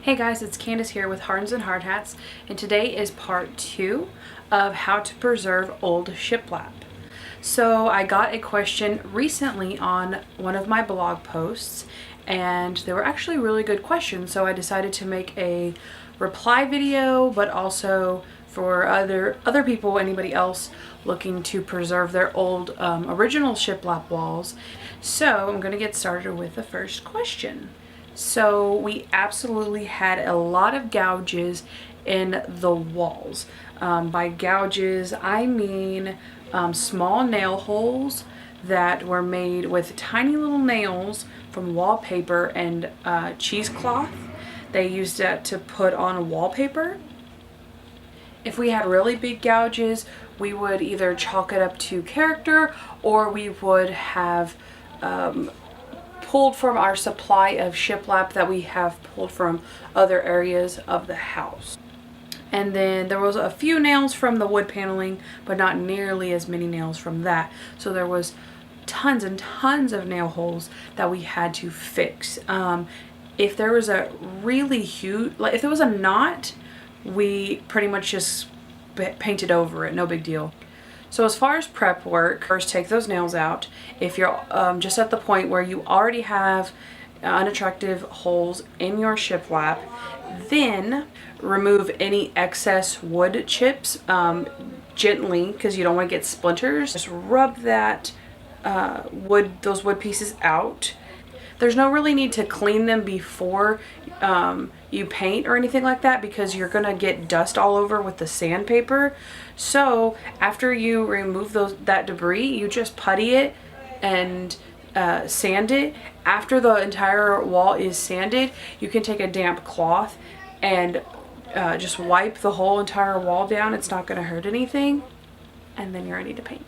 Hey guys, it's Candace here with Hardins and Hard Hats, and today is part 2 of how to preserve old shiplap. So I got a question recently on one of my blog posts, and they were actually really good questions, so I decided to make a reply video, but also for other people, anybody else looking to preserve their old original shiplap walls. So I'm going to get started with the first question. So we absolutely had a lot of gouges in the walls. By gouges, I mean small nail holes that were made with tiny little nails from wallpaper and cheesecloth. They used that to put on wallpaper. If we had really big gouges, we would either chalk it up to character, or we would have pulled from our supply of shiplap that we have pulled from other areas of the house. And then there was a few nails from the wood paneling, but not nearly as many nails from that. So there was tons and tons of nail holes that we had to fix. If there was a really huge, like if there was a knot, we pretty much just painted over it, no big deal. So as far as prep work, first take those nails out. If you're just at the point where you already have unattractive holes in your shiplap, then remove any excess wood chips gently, because you don't want to get splinters. Just rub that those wood pieces out. There's no really need to clean them before you paint or anything like that, because you're gonna get dust all over with the sandpaper. So after you remove that debris, you just putty it and sand it. After the entire wall is sanded, you can take a damp cloth and just wipe the whole entire wall down. It's not gonna hurt anything, and then you're ready to paint.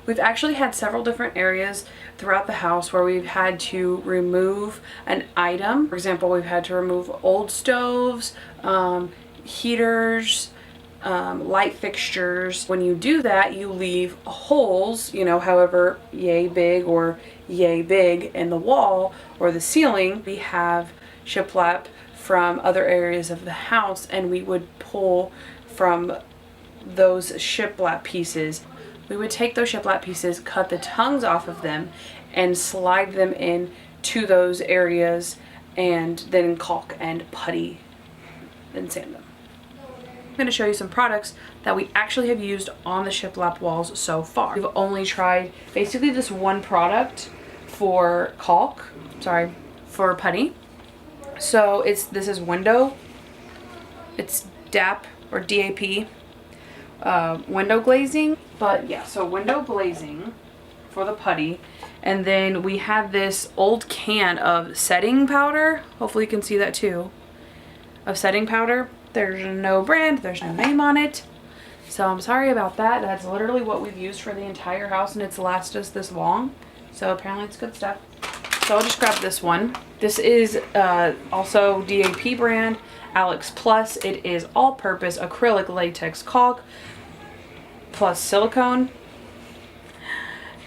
We've actually had several different areas throughout the house where we've had to remove an item. For example, we've had to remove old stoves, heaters, light fixtures. When you do that, you leave holes, however yay big or yay big in the wall or the ceiling. We have shiplap from other areas of the house, and we would pull from those shiplap pieces. We would take those shiplap pieces, cut the tongues off of them, and slide them in to those areas, and then caulk and putty and sand them. I'm going to show you some products that we actually have used on the shiplap walls so far. We've only tried basically this one product for for putty. So this is window. It's DAP or DAP. Window glazing, but yeah, so window glazing for the putty. And then we have this old can of setting powder. Hopefully you can see that too, of setting powder. There's no brand, there's no name on it, so I'm sorry about that. That's literally what we've used for the entire house, and it's lasted us this long, so apparently it's good stuff. So I'll just grab this one. This is also DAP brand, Alex Plus. It is all-purpose acrylic latex caulk plus silicone.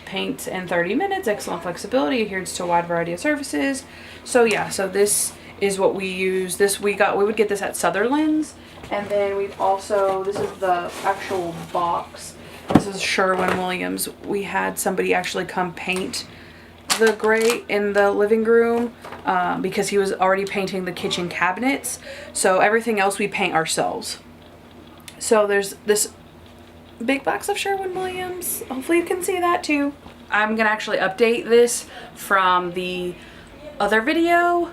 Paints in 30 minutes, excellent flexibility, adheres to a wide variety of surfaces. So yeah, so this is what we use. We would get this at Sutherland's, and then we've also, this is the actual box. This is Sherwin-Williams. We had somebody actually come paint the grate in the living room because he was already painting the kitchen cabinets. So everything else we paint ourselves. So there's this big box of Sherwin-Williams. Hopefully you can see that too. I'm gonna actually update this from the other video.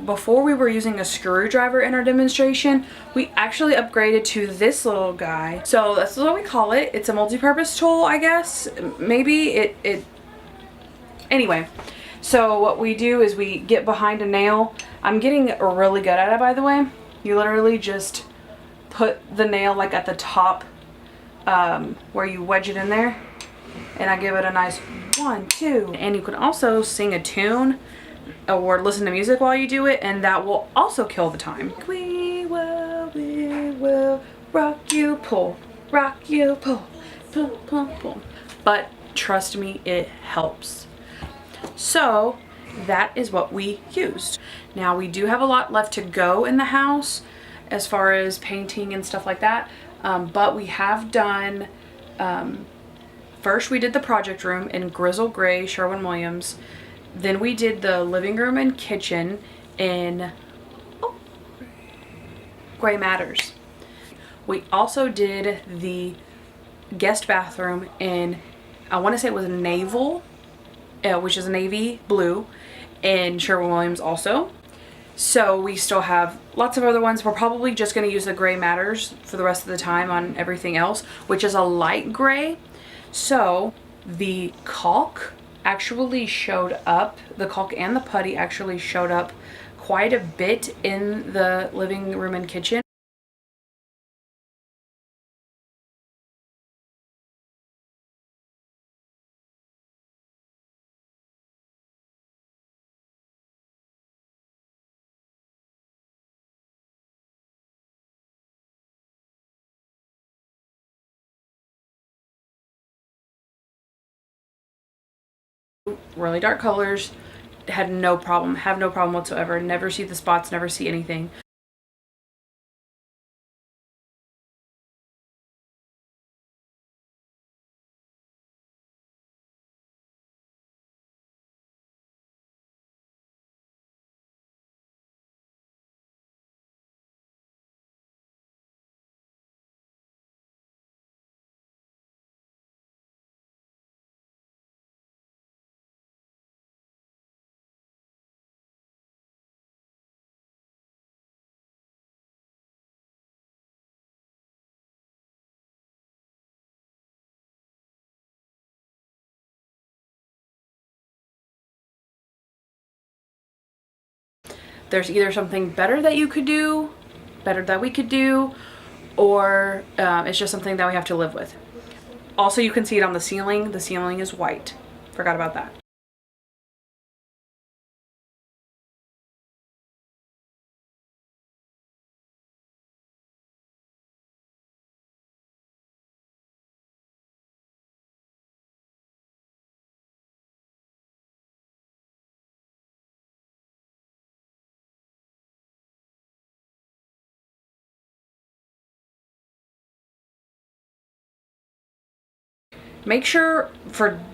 Before, we were using a screwdriver in our demonstration. We actually upgraded to this little guy. So that's what we call it. It's a multi-purpose tool, I guess. Maybe anyway, so what we do is we get behind a nail. I'm getting really good at it, by the way. You literally just put the nail like at the top where you wedge it in there, and I give it a nice 1, 2. And you can also sing a tune or listen to music while you do it, and that will also kill the time. We will rock you, pull, pull, pull. But trust me, it helps. So that is what we used. Now we do have a lot left to go in the house as far as painting and stuff like that, but we have done, first we did the project room in Grizzle Gray Sherwin-Williams. Then we did the living room and kitchen in Gray Matters. We also did the guest bathroom in, I want to say it was Naval, which is navy blue, in Sherwin-Williams also. So we still have lots of other ones. We're probably just going to use the Gray Matters for the rest of the time on everything else, which is a light gray. So the caulk actually showed up, the caulk and the putty actually showed up quite a bit in the living room and kitchen. Really dark colors, have no problem whatsoever. Never see the spots, never see anything. There's either something better that you could do, better that we could do, or it's just something that we have to live with. Also, you can see it on the ceiling. The ceiling is white. Forgot about that. Make sure, for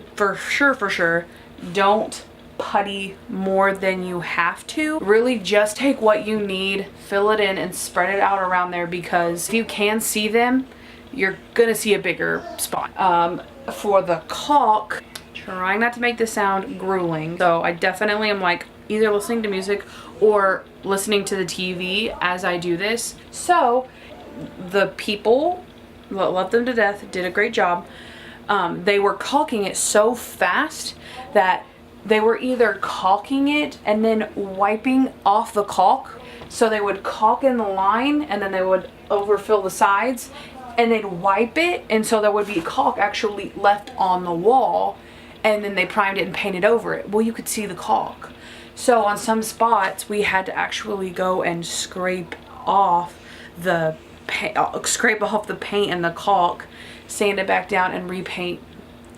sure, don't putty more than you have to. Really just take what you need, fill it in, and spread it out around there, because if you can see them, you're gonna see a bigger spot. For the caulk, trying not to make this sound grueling, so I definitely am like either listening to music or listening to the TV as I do this. So the people, love them to death, did a great job. They were caulking it so fast that they were either caulking it and then wiping off the caulk. So they would caulk in the line and then they would overfill the sides and they'd wipe it, and so there would be caulk actually left on the wall, and then they primed it and painted over it. Well, you could see the caulk. So on some spots we had to actually go and scrape off the paint and the caulk, sand it back down, and repaint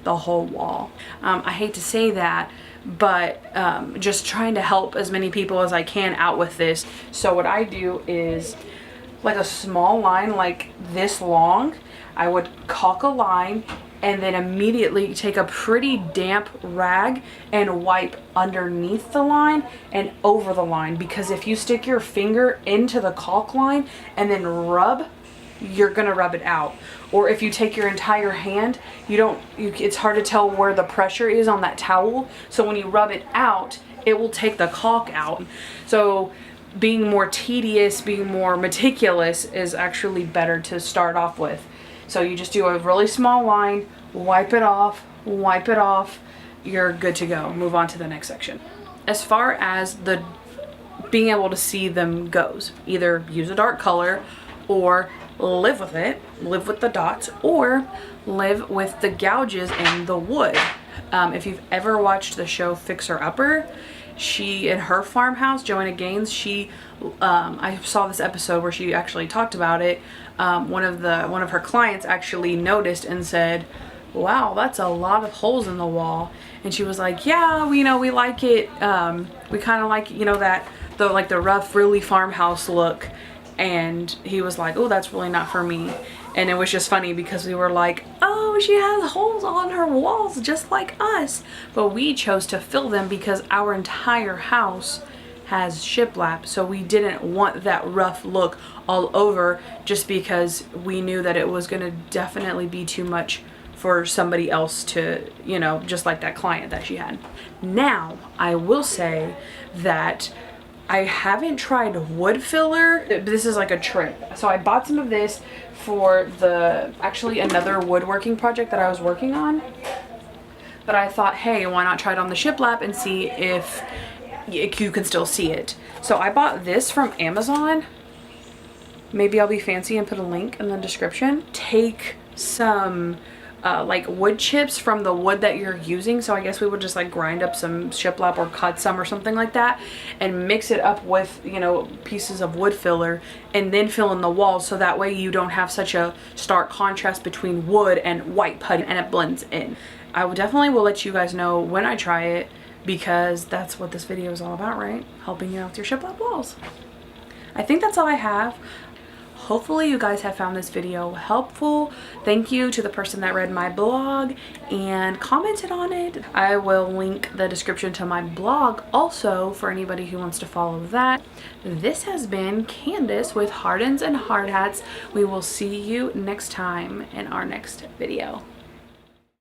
the whole wall. I hate to say that, but just trying to help as many people as I can out with this. So what I do is, like a small line like this long, I would caulk a line and then immediately take a pretty damp rag and wipe underneath the line and over the line, because if you stick your finger into the caulk line and then rub, you're gonna rub it out. Or if you take your entire hand, it's hard to tell where the pressure is on that towel, so when you rub it out, it will take the caulk out. So being more tedious, being more meticulous is actually better to start off with. So you just do a really small line, wipe it off, you're good to go. Move on to the next section. As far as the being able to see them goes, either use a dark color or live with it, live with the dots, or live with the gouges in the wood. If you've ever watched the show Fixer Upper, she, in her farmhouse, Joanna Gaines, I saw this episode where she actually talked about it. One of her clients actually noticed and said, wow, that's a lot of holes in the wall. And she was like, yeah, we like it. We kind of like, that the rough, really farmhouse look. And he was like, oh, that's really not for me. And it was just funny because we were like, oh, she has holes on her walls just like us. But we chose to fill them because our entire house has shiplap. So we didn't want that rough look all over, just because we knew that it was going to definitely be too much for somebody else to, just like that client that she had. Now, I will say that I haven't tried wood filler. This is like a trick. So I bought some of this for actually another woodworking project that I was working on. But I thought, hey, why not try it on the shiplap and see if you can still see it. So I bought this from Amazon. Maybe I'll be fancy and put a link in the description. Take some like wood chips from the wood that you're using. So I guess we would just like grind up some shiplap or cut some or something like that and mix it up with, pieces of wood filler and then fill in the walls. So that way you don't have such a stark contrast between wood and white putty and it blends in. I will definitely let you guys know when I try it, because that's what this video is all about, right? Helping you out with your shiplap walls. I think that's all I have. Hopefully you guys have found this video helpful. Thank you to the person that read my blog and commented on it. I will link the description to my blog also for anybody who wants to follow that. This has been Candace with Hardins and Hard Hats. We will see you next time in our next video.